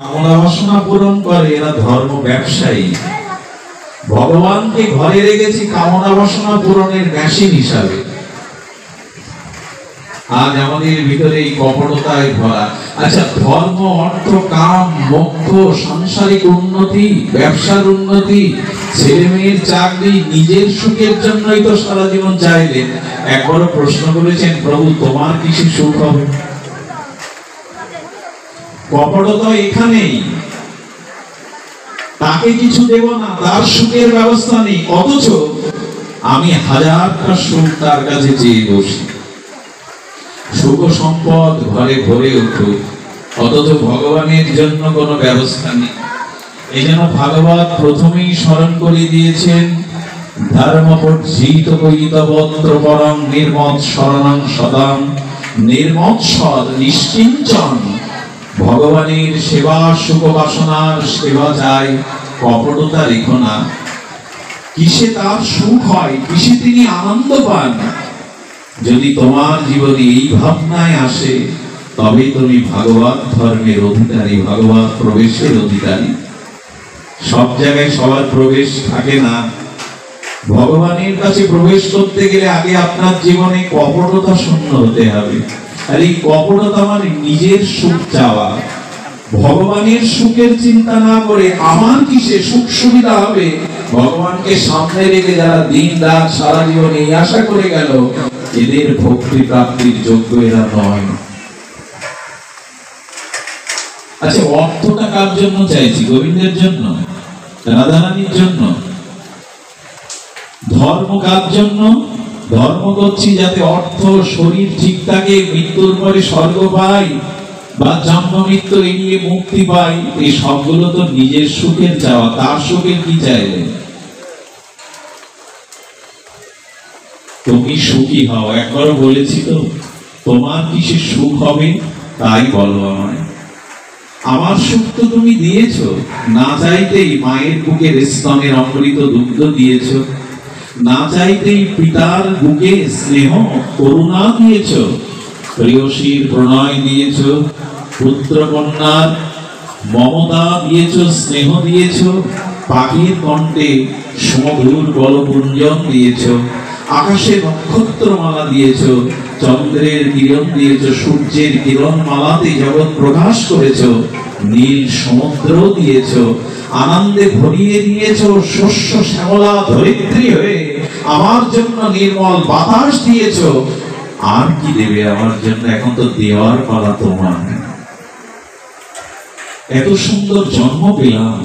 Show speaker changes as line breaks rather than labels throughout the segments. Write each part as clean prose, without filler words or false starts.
কামনা বাসনা পূরণ করে এরা ধর্ম ব্যবসায়ী। ভগবানকে ঘরে রেখেছি কামনা বাসনা পূরণের মেশিন হিসাবে। আজ আমাদের ভিতরে এই কপটতায় ভরা। আচ্ছা, ধর্ম, অর্থ, কাম, মোক্ষ, সাংসারিক উন্নতি, ব্যবসার উন্নতি, ছেলে মেয়ের চাকরি, নিজের সুখের জন্যই তো সারা জীবন চাইলেন। একবারও প্রশ্ন করেছেন, প্রভু তোমার কিছু সুখ হবে? কপটতা এখানেই। তাকে কিছু দেব না, তার সুখের ব্যবস্থা নেই, অথচ আমি হাজারটা সুখ তার কাছে চেয়ে বসি। সুখ সম্পদ ঘরে ভরে উঠুক, অথচ ভগবানের জন্য কোনো ব্যবস্থা নেই। এই জন্য ভাগবত প্রথমেই স্মরণ করে দিয়েছেন, ধর্মপর্জিত কৈতবত্র পরং নির্মৎ শরণং সদাম। নির্মৎ সদ নিশ্কিঞ্চন ভগবানের সেবা, সুখ বাসনার সেবা চাই, কপটতা রেখো না। কিসে তার সুখ হয়, কিসে তিনি আনন্দ পান, যদি তোমার জীবনে এই ভাবনায় আসে, তবে তুমি ভাগবত ধর্মের অধিকারী, ভাগবত প্রবেশের অধিকারী। সব জায়গায় সবার প্রবেশ থাকে না। ভগবানের কাছে প্রবেশ করতে গেলে আগে আপনার জীবনে কপটতা শূন্য হতে হবে। আর এই কপটতা মানে নিজের সুখ চাওয়া। ভগবানের সুখের চিন্তা না করে আমার কিসে সুখ সুবিধা হবে, ভগবানকে সামনে রেখে যারা দিন রাত সারা জীবন এই আশা করে গেল, এদের ভক্তি প্রাপ্তির যোগ্য এরা নয়। আচ্ছা, অর্থটা কার জন্য চাইছি? গোবিন্দের জন্য, রাধারানীর জন্য? ধর্ম কার জন্য? ধর্ম করছি যাতে অর্থ, শরীর ঠিক থাকে, মৃত্যুর পরে স্বর্গ পাই বা জন্ম মৃত্যু এড়িয়ে মুক্তি পাই। এই সবগুলো তো নিজের সুখের চাওয়া। তার সুখের কি চাইলে? তুমি সুখী হও। একবারও বলেছি তো, তোমার কিসে সুখ হবে তাই বলো আমায়। আমার সুখ তো তুমি দিয়েছো, না চাইতেই মায়ের বুকের স্তনের অমৃত দুগ্ধ দিয়েছো, না চাইতেই পিতার বুকে স্নেহ করুণা দিয়েছো, প্রেয়সীর প্রণয় দিয়েছো, পুত্র কন্যার মমতা দিয়েছো, স্নেহ দিয়েছো, পাখির কণ্ঠে সমধুর বলপুঞ্জন দিয়েছো, আকাশে নক্ষত্রমালা দিয়েছো, চন্দ্রের কিরণ দিয়েছো, সূর্যের কিরণ মালাতে জগৎ প্রকাশ করেছো, নীল সমুদ্র দিয়েছো, আনন্দে ভরিয়ে দিয়েছো শস্য শ্যামলা ধরিত্রী হয়ে, আমার জন্য নির্মল বাতাস দিয়েছো। আর কি দেবে আমার জন্য? এখন তো দেওয়ার পালা তোমার। এত সুন্দর জন্ম পেলাম,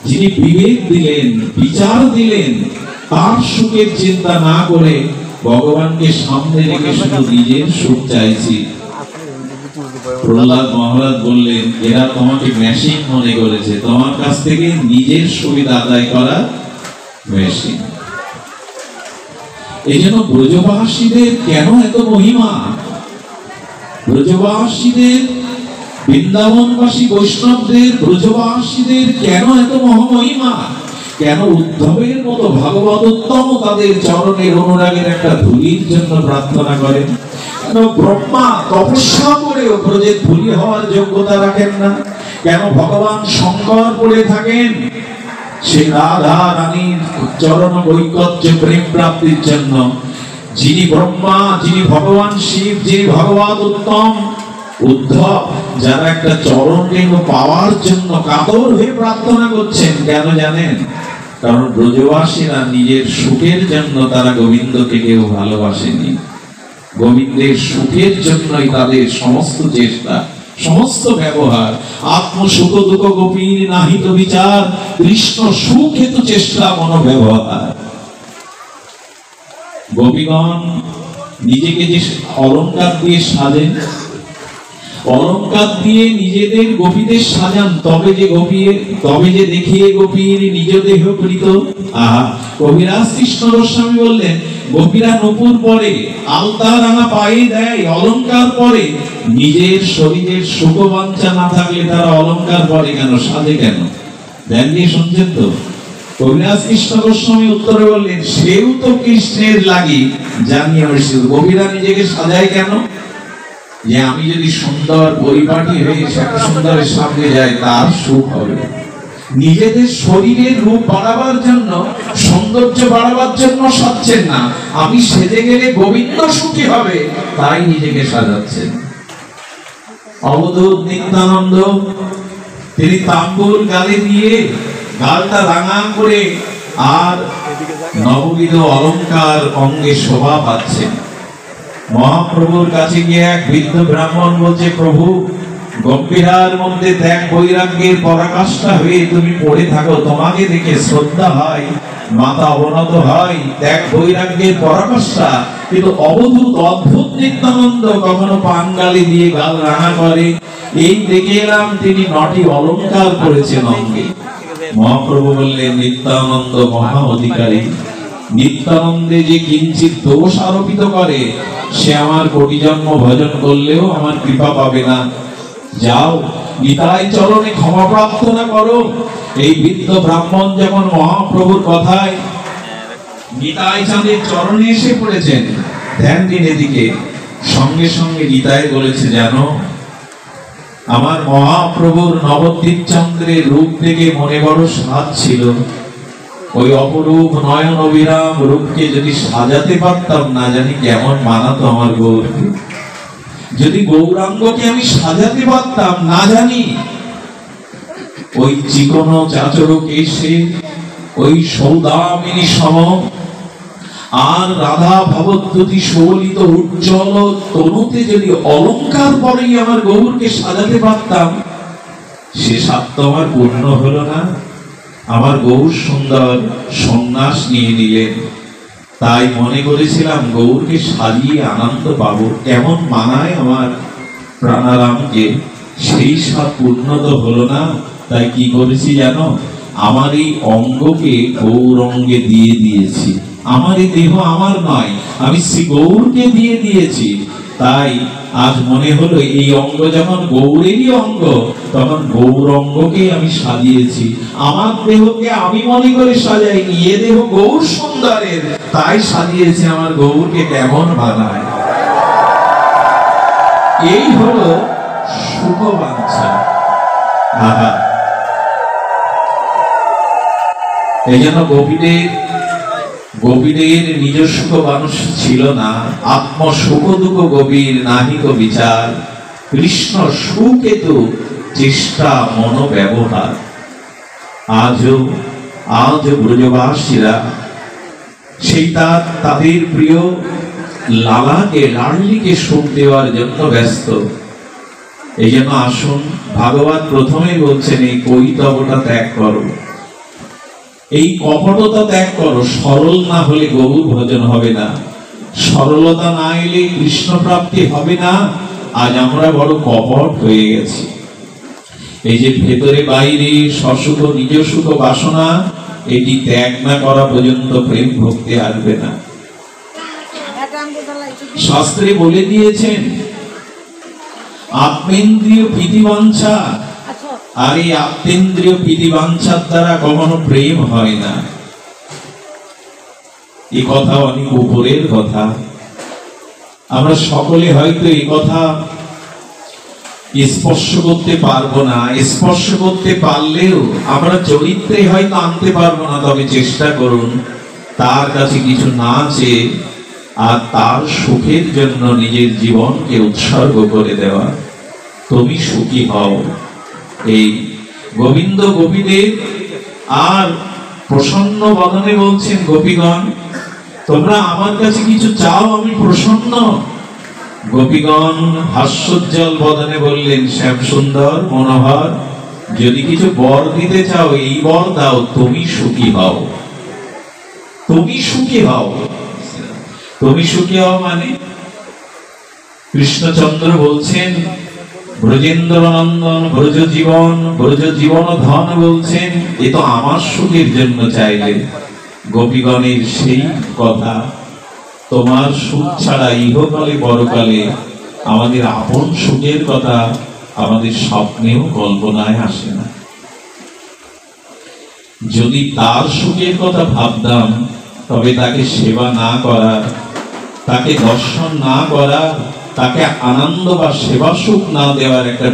যিনি বিবেক দিলেন, বিচার দিলেন, তার সুখের চিন্তা না করে ভগবানকে সামনে রেখে শুধু নিজের সুখ চাইছি। প্রহ্লাদ মহারাজ বললেন, এরা তোমাকে মেশিন মনে করেছে, তোমার কাছ থেকে নিজের সুবিধা আদায় করা মেশিন। এই জন্য ব্রজবাসীদের কেন এত মহিমা? ব্রজবাসীদের, বৃন্দাবনবাসী বৈষ্ণবদের, ব্রজবাসীদের কেন এত মহামহিমা? কেন উদ্ধবের মতো ভাগবতোত্তম তাদের চরণের অনুরাগের একটা ধুলির জন্য প্রার্থনা করেন? কেন ব্রহ্মা তপস্যা করেও ব্রজের ধুলি হওয়ার যোগ্যতা রাখেন না? কেন ভগবান শঙ্কর বলে থাকেন সেই রাধা রানীর চরণ বৈকট্য প্রেম প্রাপ্তির জন্য? যিনি ব্রহ্মা, যিনি ভগবান শিব, যিনি ভগবত উত্তম, উদ্ধব যারা একটা চরণ রেণু পাওয়ার জন্য কাতর হয়ে প্রার্থনা করছেন, কেন জানেন? কারণ ব্রজবাসীরা নিজের সুখের জন্য তারা গোবিন্দকে কেউ ভালোবাসেনি। গোবিন্দের সুখের জন্যই তাদের সমস্ত চেষ্টা, সমস্ত ব্যবহার। আত্ম সুখ দুঃখ গোপীর নাহিত বিচার, কৃষ্ণ সুখ হেতু চেষ্টা মনো ব্যবহার। গোপীগণ নিজেকে যে অলংকার দিয়ে সাজেন, অলংকার দিয়ে নিজেদের গোপীদের সাজান, তবে যে দেখিয়ে গোপীর নিজ দেহ প্রীত। আহা, কবিরাজ কৃষ্ণ গোস্বামী বললেন, গোপীরা নূপুর পরে, আলতা রাঙা পায়ে দেয়, অলংকার পরে, নিজের শরীরের সুখবাঞ্ছা না থাকলে তারা অলংকার পরে কেন, সাজে কেন? ধ্যান দিয়ে শুনছেন তো? কবিরাজ কৃষ্ণ গোস্বামী উত্তরে বললেন, সেও তো কৃষ্ণের লাগি জানিয়ে, গোপীরা নিজেকে সাজায় কেন? যে আমি যদি সুন্দর পরিপাটি হয়ে সুন্দরের সামনে যাই তার সুখ হবে। নিজেদের শরীরের রূপ বাড়াবার জন্য, সৌন্দর্য বাড়াবার জন্য সাজছেন না, আমি সেজে গেলে গোবিন্দ সুখী হবে তাই নিজেকে সাজাচ্ছেন। অবধূত নিত্যানন্দ তিনি তাম্বুল গালে দিয়ে গালটা রাঙা করে আর নববিধ অলংকার অঙ্গে শোভা পাচ্ছেন। মহাপ্রভুর কাছে গিয়ে এক বৃদ্ধ ব্রাহ্মণ বলছে, প্রভু গম্ভীরার মধ্যে ত্যাগ বৈরাগ্যের পরাকাষ্ঠা হয়ে তুমি পড়ে থাকো, তোমাকে দেখে শ্রদ্ধা হয়, মাথা অবনত হয়, ত্যাগ বৈরাগ্যের পরাকাষ্ঠা, কিন্তু অবধূত অদ্ভুত নিত্যানন্দ কখনো পান গালি দিয়ে গাল রাঙা করে। এই দেখে এলাম তিনি 9টি অলংকার করেছেন অঙ্গে। মহাপ্রভু বললেন, নিত্যানন্দ মহা অধিকারী, নিত্যানন্দে যে কিঞ্চিত দোষ আরোপিত করে সে আমার কোটি জন্ম ভজন করলেও আমার কৃপা পাবে না। যাও নিতাই চরণে ক্ষমা প্রার্থনা করো। এই বৃদ্ধ ব্রাহ্মণ যখন মহাপ্রভুর কথায় নিতাই চাঁদের চরণে এসে পড়েছেন, ধ্যান দিন এদিকে, সঙ্গে সঙ্গে নিতাই বলেছে, জানো আমার মহাপ্রভুর নবদ্বীপ চন্দ্রের রূপ দেখে মনে বড় সাধ ছিল। ওই অপরূপ নয়ন অবিরাম রূপকে যদি সাজাতে পারতাম না জানি কেমন মানাতো আমার গৌরকে। যদি গৌরাঙ্গকে আমি সাজাতে পারতাম না জানি ওই চিকনো চাচরো কেশে, ওই সৌদামিনী সম আর রাধা ভবদ্যুতি সুবলিত উজ্জ্বল তনুতে যদি অলংকার পরেই আমার গৌরকে সাজাতে পারতাম, সে সাধ তো আমার পূর্ণ হলো না। আমার গৌর সুন্দর সন্ন্যাস নিয়ে নিলেন, তাই মনে করেছিলাম গৌরকে সাজিয়ে আনন্দ পাবো, কেমন মানায় আমার প্রাণারামকে, সেই সাধ পূর্ণ তো হলো না। তাই কি করেছি জানো, আমার এই অঙ্গকে গৌরঙ্গে দিয়ে দিয়েছি। আমার এই দেহ আমার নয়, আমি শ্রী গৌরকে দিয়ে দিয়েছি। তাই আজ মনে হলো এই অঙ্গ যখন গৌরেরই অঙ্গ, তখন গৌরঙ্গকে আমি সাজিয়েছি। আমার দেহকে আমি মনে করে সাজাইনি, এ দেহ গৌর সুন্দরের, তাই সাজিয়েছি আমার গৌরকে কেমন বানায়। এই হলো সুখবাঞ্ছা। এই জন্য গোপীদের নিজস্ব মানুষ ছিল না। আত্ম সুখ দুঃখ গভীর নাহিক বিচার, কৃষ্ণ সুকেতু চেষ্টা মন ব্যবহার। আজ ব্রজবাসীরা সেই তাদের প্রিয় লালাকে লাডলিকে সুখ দেওয়ার জন্য ব্যস্ত। এই জন্য আসুন, ভাগবত প্রথমে বলছেন এই কৈতবটা ত্যাগ করো, এই কপটতা ত্যাগ করো। সরল না হলে গৌর ভজন হবে না, সরলতা না এলে কৃষ্ণ প্রাপ্তি হবে না। আজ আমরা বড় কপট হয়ে গেছি। এই যে ভেতরে বাইরে সসুখ নিজ সুখ বাসনা, এটি ত্যাগ না করা পর্যন্ত প্রেম ভক্তি আসবে না। শাস্ত্রে বলে দিয়েছেন আত্মেন্দ্রিয় প্রীতিবাঞ্ছা, আর এই আত্মেন্দ্রিয় প্রীতিবাঞ্ছার দ্বারা কখনো প্রেম হয় না। এই কথা অনেক উপরের কথা, আমরা সকলে হয়তো এই কথা স্পর্শ করতে পারবো না। স্পর্শ করতে পারলেও আমরা চরিত্রে হয়তো আনতে পারবো না। তবে চেষ্টা করুন তার কাছে কিছু না চেয়ে আর তার সুখের জন্য নিজের জীবনকে উৎসর্গ করে দেওয়া। তুমি সুখী হও। এই গোবিন্দ গোপীদের আর প্রসন্ন বদনে বলছেন, গোপীগণ তোমরা আমার কাছে কিছু চাও, আমি প্রসন্ন। গোপীগণ হাস্যোজ্জ্বল বদনে বললেন, শ্যাম সুন্দর মনোহর, যদি কিছু বর দিতে চাও এই বর দাও, তুমি সুখী হও। তুমি সুখী হও। তুমি সুখী হও মানে কৃষ্ণচন্দ্র বলছেন ব্রজেন্দ্র নন্দন ব্রজ জীবন ধন বলছেন, এ তো আমার সুখের জন্য চাইলেন। গোপীগণের সেই কথা, তোমার সুখ ছাড়া ইহকালে পরকালে আমাদের আপন সুখের কথা আমাদের স্বপ্নেও কল্পনায় আসে না। যদি তার সুখের কথা ভাবতাম, তবে তাকে সেবা না করা, তাকে দর্শন না করা, তাকে আনন্দ বা সেবা সুখ না দেওয়ার একটা